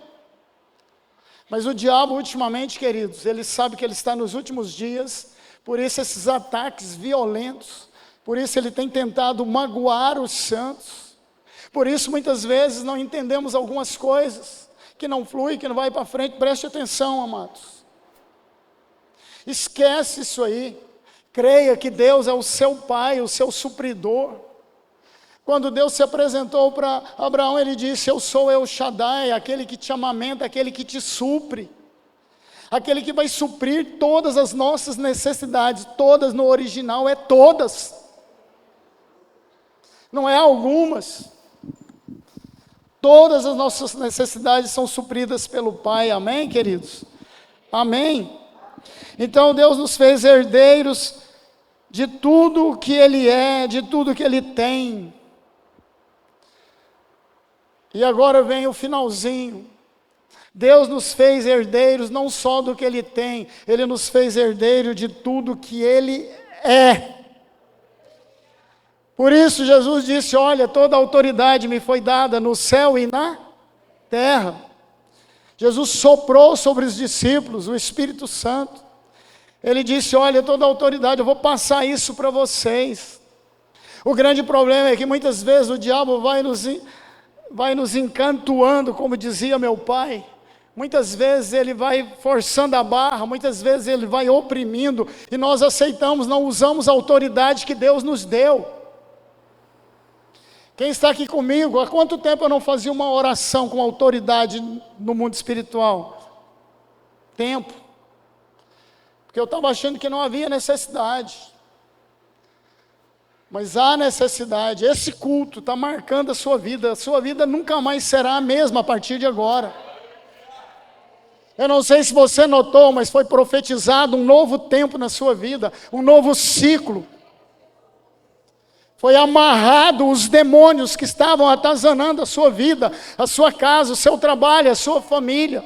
mas o diabo ultimamente, queridos, ele sabe que ele está nos últimos dias, por isso esses ataques violentos, por isso ele tem tentado magoar os santos, por isso muitas vezes não entendemos algumas coisas, que não flui, que não vai para frente. Preste atenção, amados, esquece isso aí, creia que Deus é o seu Pai, o seu supridor. Quando Deus se apresentou para Abraão, ele disse, eu sou El Shaddai, aquele que te amamenta, aquele que te supre, aquele que vai suprir todas as nossas necessidades, todas no original, é todas, não é algumas, todas as nossas necessidades são supridas pelo Pai, amém, queridos? Amém? Então Deus nos fez herdeiros de tudo que Ele é, de tudo que Ele tem. E agora vem o finalzinho. Deus nos fez herdeiros não só do que Ele tem, Ele nos fez herdeiro de tudo que Ele é. Por isso Jesus disse, olha, toda a autoridade me foi dada no céu e na terra. Jesus soprou sobre os discípulos o Espírito Santo. Ele disse, olha, toda a autoridade, eu vou passar isso para vocês. O grande problema é que muitas vezes o diabo vai nos encantoando, como dizia meu pai, muitas vezes ele vai forçando a barra, muitas vezes ele vai oprimindo, e nós aceitamos, não usamos a autoridade que Deus nos deu. Quem está aqui comigo, há quanto tempo eu não fazia uma oração com autoridade no mundo espiritual? Tempo. Porque eu estava achando que não havia necessidade. Mas há necessidade. Esse culto está marcando a sua vida nunca mais será a mesma a partir de agora. Eu não sei se você notou, mas foi profetizado um novo tempo na sua vida, um novo ciclo. Foi amarrado os demônios que estavam atazanando a sua vida, a sua casa, o seu trabalho, a sua família.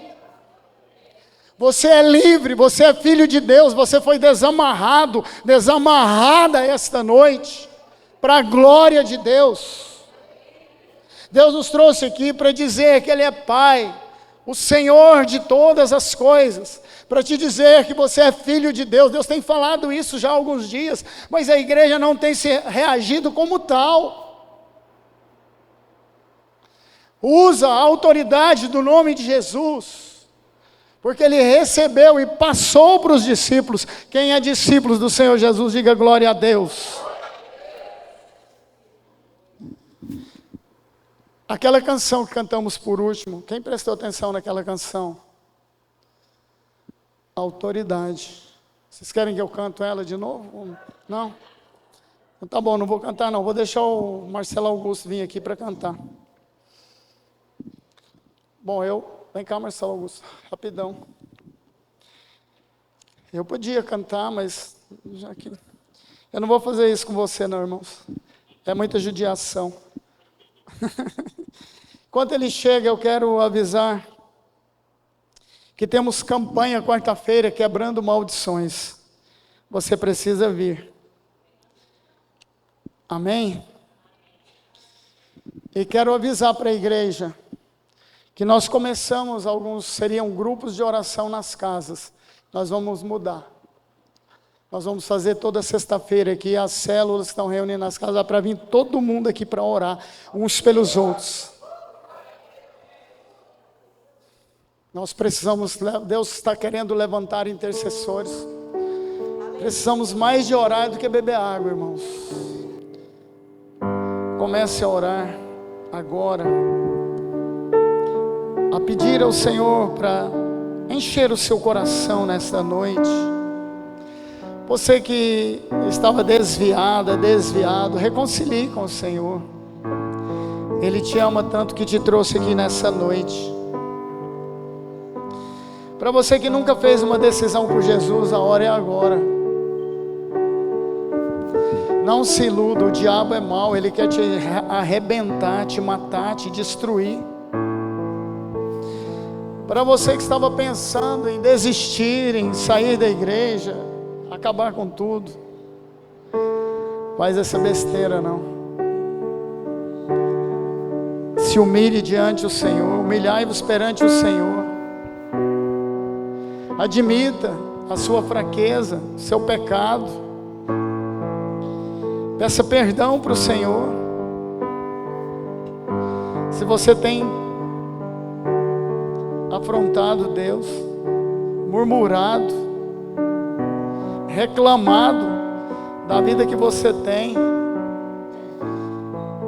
Você é livre, você é filho de Deus, você foi desamarrado, desamarrada esta noite, para a glória de Deus. Deus nos trouxe aqui para dizer que Ele é Pai, o Senhor de todas as coisas, para te dizer que você é filho de Deus. Deus tem falado isso já há alguns dias, mas a igreja não tem se reagido como tal. Usa a autoridade do nome de Jesus, porque Ele recebeu e passou para os discípulos. Quem é discípulo do Senhor Jesus, diga glória a Deus. Aquela canção que cantamos por último, quem prestou atenção naquela canção? Autoridade. Vocês querem que eu canto ela de novo? Não? Então tá bom, não vou cantar não. Vou deixar o Marcelo Augusto vir aqui para cantar. Bom, vem cá, Marcelo Augusto, rapidão. Eu podia cantar, mas já que eu não vou fazer isso com você, não, irmãos. É muita judiação. Enquanto ele chega, eu quero avisar que temos campanha quarta-feira, quebrando maldições. Você precisa vir. Amém? E quero avisar para a igreja que nós começamos, alguns seriam grupos de oração nas casas. Nós vamos mudar. Nós vamos fazer toda sexta-feira aqui, as células que estão reunindo nas casas, para vir todo mundo aqui para orar, uns pelos outros. Nós precisamos, Deus está querendo levantar intercessores. Precisamos mais de orar do que beber água, irmãos. Comece a orar agora, a pedir ao Senhor para encher o seu coração nesta noite. Você que estava desviado, reconcilie com o Senhor. Ele te ama tanto que te trouxe aqui nessa noite. Para você que nunca fez uma decisão por Jesus, a hora é agora. Não se iluda, o diabo é mau, ele quer te arrebentar, te matar, te destruir. Para você que estava pensando em desistir, em sair da igreja, acabar com tudo, faz essa besteira não. Se humilhe diante do Senhor, humilhai-vos perante o Senhor. Admita a sua fraqueza, seu pecado. Peça perdão para o Senhor. Se você tem afrontado Deus, murmurado, reclamado da vida que você tem,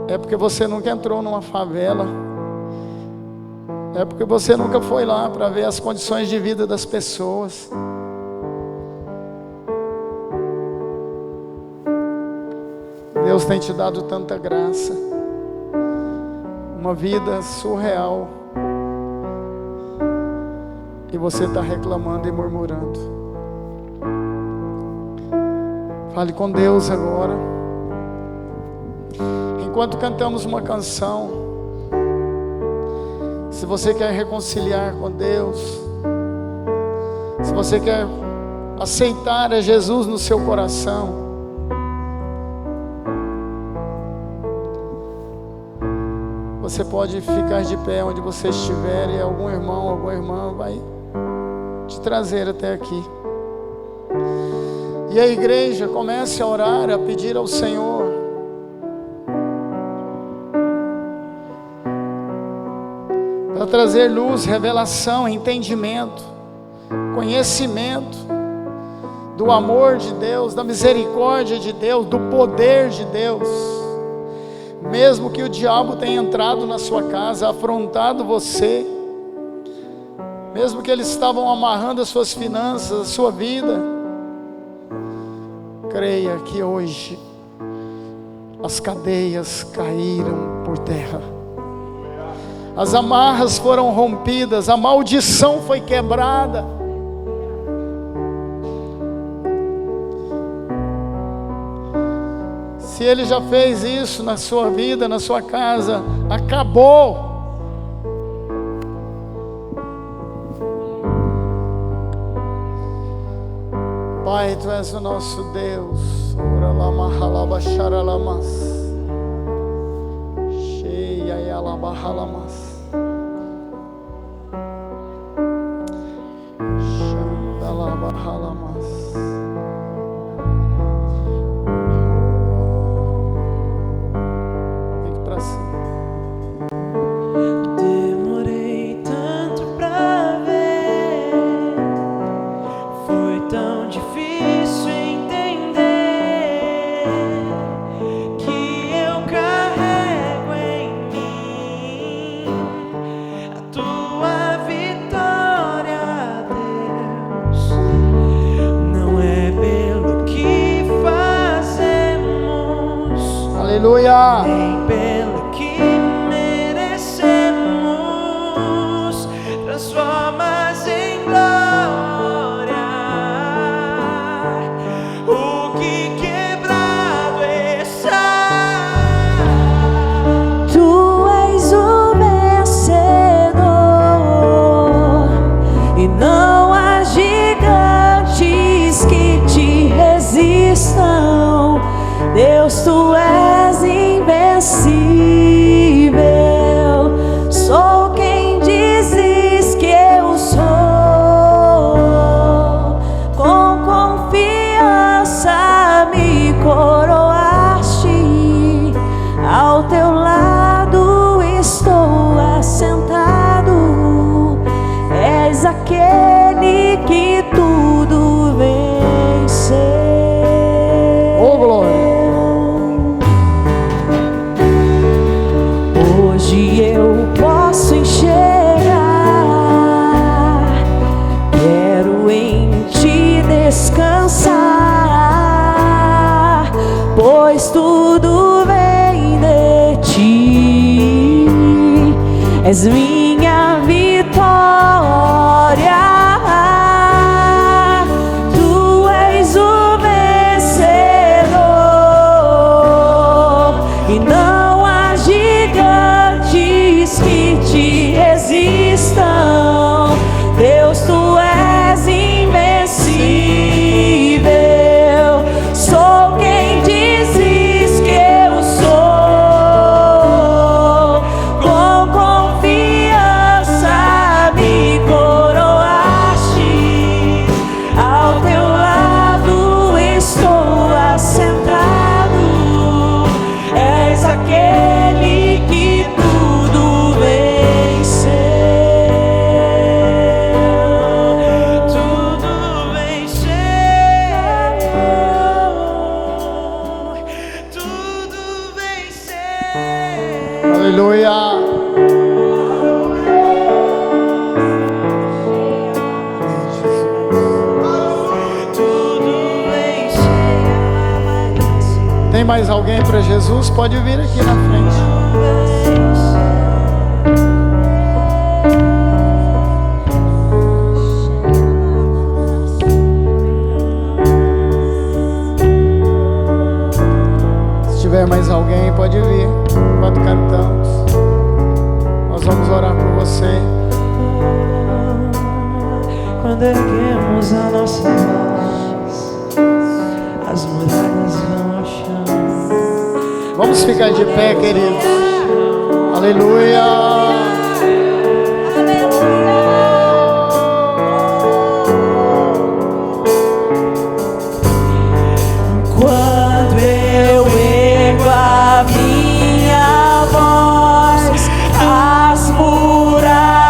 é porque você nunca entrou numa favela, é porque você nunca foi lá para ver as condições de vida das pessoas. Deus tem te dado tanta graça, uma vida surreal, e você está reclamando e murmurando. Fale com Deus agora. Enquanto cantamos uma canção, se você quer reconciliar com Deus, se você quer aceitar a Jesus no seu coração, você pode ficar de pé onde você estiver, e algum irmão, alguma irmã vai te trazer até aqui. E a igreja comece a orar, a pedir ao Senhor. para trazer luz, revelação, entendimento, conhecimento do amor de Deus, da misericórdia de Deus, do poder de Deus. Mesmo que o diabo tenha entrado na sua casa, afrontado você, mesmo que eles estavam amarrando as suas finanças, a sua vida, creia que hoje as cadeias caíram por terra, as amarras foram rompidas, a maldição foi quebrada. Se Ele já fez isso na sua vida, na sua casa, acabou. Pai, Tu és o nosso Deus. Cheia e alabahalamas. Xandalabahalamas. Vem aqui pra cima. Demorei tanto pra ver, foi tão difícil entender que eu carrego em mim a Tua vitória, Deus. Não é pelo que fazemos, Aleluia. nem pelo que merecemos. Transformas em glória o que quebrado está. Tu és o vencedor e não há gigantes que te resistam. Deus, Tu és invencível. Sou quem dizes que eu sou. Com confiança me coroaste. Ao Teu lado estou assentado. És aquele que tudo venceu. Oh, glória. Hoje eu posso enxergar, quero em Ti descansar, pois tudo vem de Ti, és minha vitória. Tu és o vencedor e não há gigantes que te resistam. Deus, Tu és invencível. Sou quem dizes que eu sou. Com confiança me coroaste. Ao Teu lado estou assentado. És aquele que tudo venceu. Tudo venceu. Tudo venceu. Aleluia. Tudo venceu. Tem mais alguém para Jesus? Pode vir aqui na frente. Se tiver mais alguém, pode vir. Enquanto cantamos, nós vamos orar por você. Quando erguemos a nossa voz, as muralhas vão ao chão. Vamos ficar de pé, queridos. Aleluia. Quando eu ergo a minha voz, as muralhas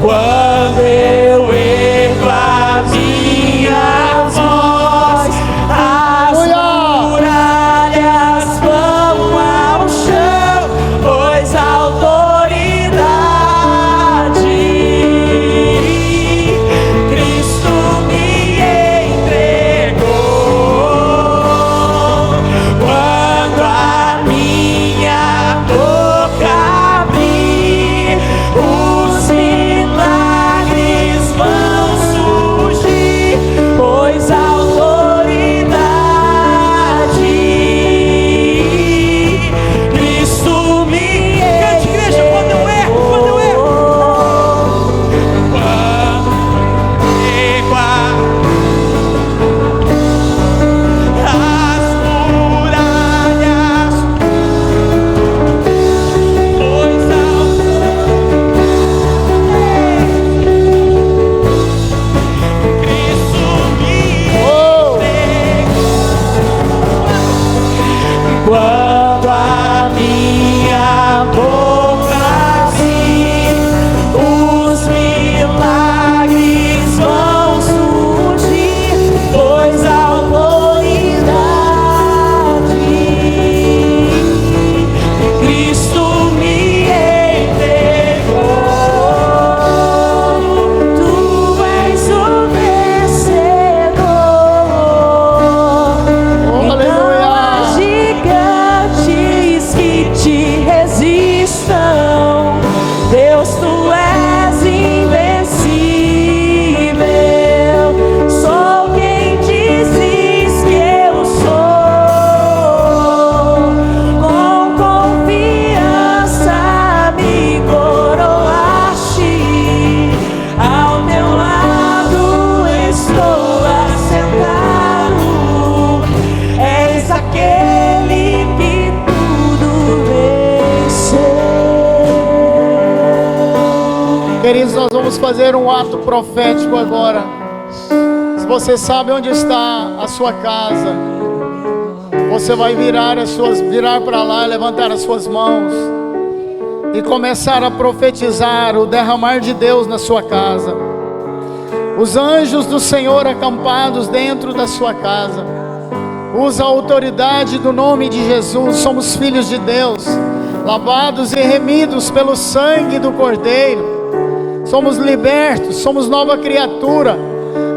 Quando eu ergo a minha voz, as muralhas vão ao chão, pois a autoridade Cristo me entregou. Quando a minha boca abrir, os milagres vão surgir, pois a autoridade Cristo me entregou. Cante, igreja, quando eu erro, quando eu erro. As muralhas, pois a Cristo me entregou. Quando a minha boca abrir, os milagres vão surgir, pois a autoridade Cristo me entregou. Tu és o vencedor. Aleluia. Gigantes que te resistam, Deus, tu és invencível. Sou quem dizes que eu sou. Com confiança me coroaste, ao meu lado estou assentado. És aquele que tudo venceu. Queridos, nós vamos fazer um ato profético agora. Se você sabe onde está a sua casa, você vai virar para lá, levantar as suas mãos e começar a profetizar o derramar de Deus na sua casa. Os anjos do Senhor acampados dentro da sua casa. Usa a autoridade do nome de Jesus. Somos filhos de Deus, lavados e remidos pelo sangue do Cordeiro. Somos libertos, somos nova criatura.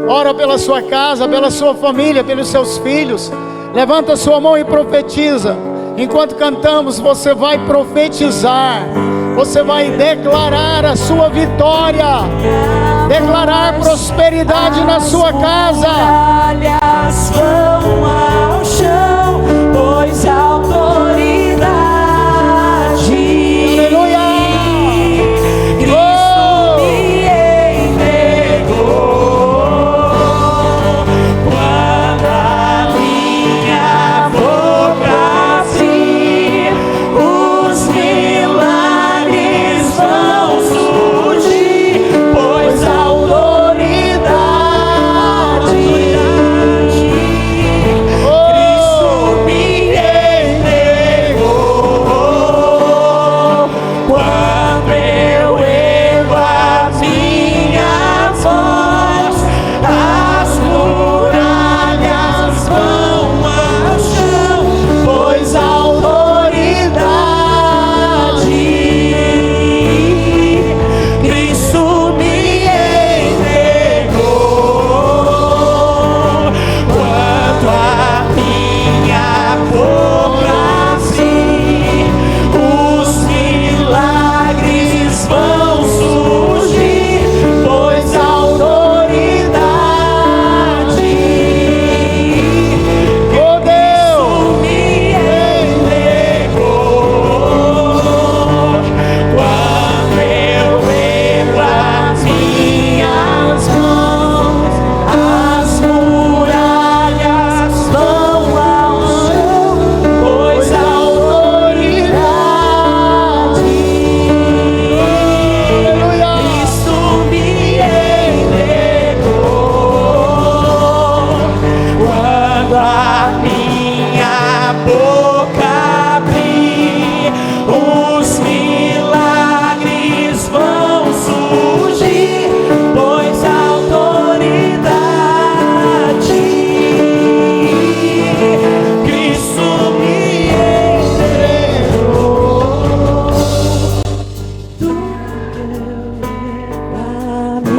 Ora pela sua casa, pela sua família, pelos seus filhos. Levanta a sua mão e profetiza. Enquanto cantamos, você vai profetizar. Você vai declarar a sua vitória. Declarar prosperidade na sua casa. Muralhas vão ao chão, pois a autoridade Aleluia. Cristo me entregou. Quando a minha boca abrir, os milagres vão surgir, pois a autoridade Cristo me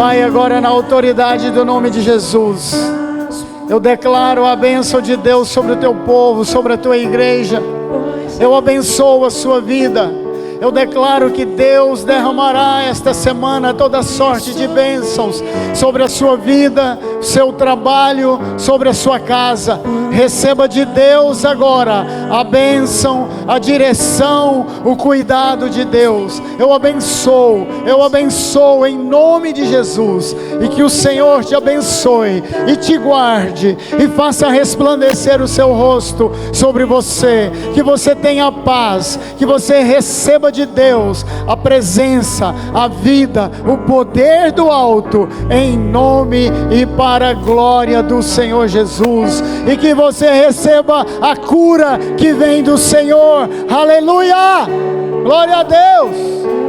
Pai, agora na autoridade do nome de Jesus, eu declaro a bênção de Deus sobre o teu povo, sobre a tua igreja. Eu abençoo a sua vida. Eu declaro que Deus derramará esta semana toda sorte de bênçãos sobre a sua vida, seu trabalho, sobre a sua casa. Receba de Deus agora a bênção, a direção, o cuidado de Deus. Eu abençoo em nome de Jesus. E que o Senhor te abençoe e te guarde e faça resplandecer o seu rosto sobre você. Que você tenha paz, que você receba de Deus a presença, a vida, o poder do alto, em nome e para a glória do Senhor Jesus. E que você receba a cura que vem do Senhor. Aleluia! Glória a Deus!